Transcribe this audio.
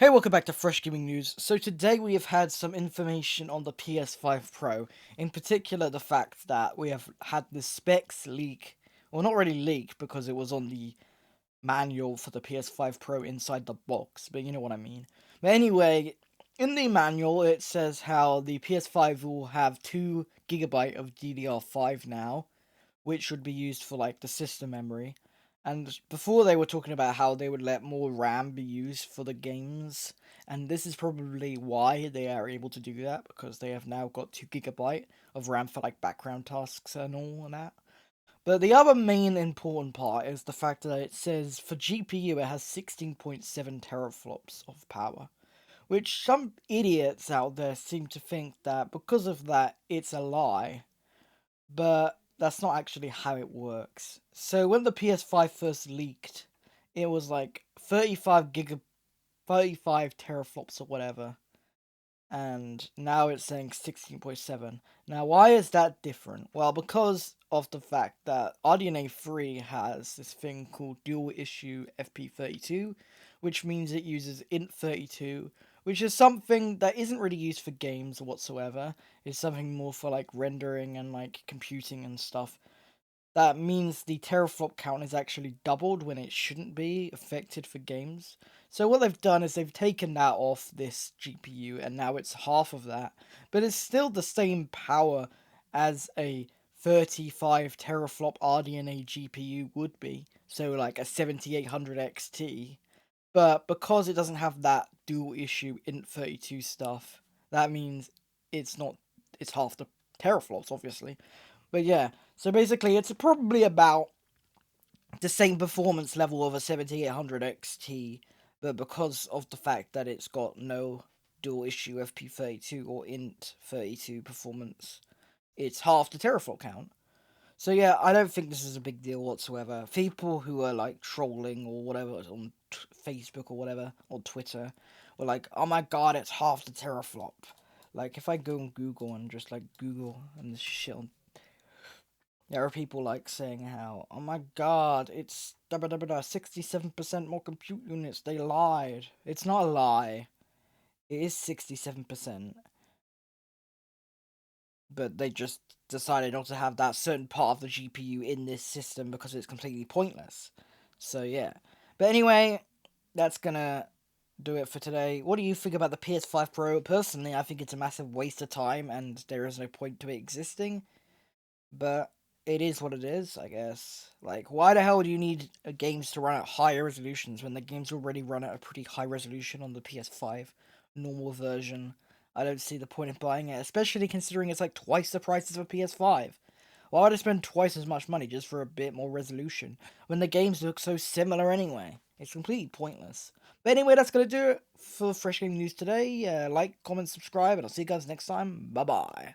Hey, welcome back to Fresh Gaming News. So today we have had some information on the PS5 Pro, in particular the fact that we have had the specs leak, well not really leak because it was on the manual for the PS5 Pro inside the box, but you know what I mean. But anyway, in the manual it says how the PS5 will have 2 GB of DDR5 now, which would be used for like the system memory. And before they were talking about how they would let more RAM be used for the games, and this is probably why they are able to do that, because they have now got 2 GB of RAM for like background tasks and all of that. But the other main important part is the fact that it says for GPU it has 16.7 teraflops of power, which some idiots out there seem to think that because of that it's a lie, but that's not actually how it works. So when the PS5 first leaked, it was like 35 teraflops or whatever, and now it's saying 16.7. Now, why is that different? Well, because of the fact that RDNA 3 has this thing called dual issue FP32, which means it uses int32, which is something that isn't really used for games whatsoever. It's something more for like rendering and like computing and stuff. That means the teraflop count is actually doubled when it shouldn't be affected for games. So what they've done is they've taken that off this GPU and now it's half of that. But it's still the same power as a 35 teraflop RDNA GPU would be. So like a 7800 XT. But because it doesn't have that dual issue int32 stuff, that means it's half the teraflops obviously. But yeah, so basically it's probably about the same performance level of a 7800 XT, but because of the fact that it's got no dual issue FP32 or int32 performance, it's half the teraflop count. So yeah, I don't think this is a big deal whatsoever. People who are like trolling or whatever on Facebook or whatever, or Twitter, were like, oh my god, it's half the teraflop. Like, if I go on Google and just like Google and this shit on, there are people like saying how, oh my god, it's 67% more compute units, they lied. It's not a lie. It is 67%, but they just decided not to have that certain part of the GPU in this system because it's completely pointless. So yeah. But anyway, that's gonna do it for today. What do you think about the PS5 Pro? Personally, I think it's a massive waste of time and there is no point to it existing. But it is what it is, I guess. Like, why the hell do you need games to run at higher resolutions when the games already run at a pretty high resolution on the PS5 normal version? I don't see the point in buying it, especially considering it's like twice the price of a PS5. Why would I spend twice as much money just for a bit more resolution when the games look so similar anyway? It's completely pointless. But anyway, that's going to do it for Fresh Game News today. Like, comment, subscribe, and I'll see you guys next time. Bye bye.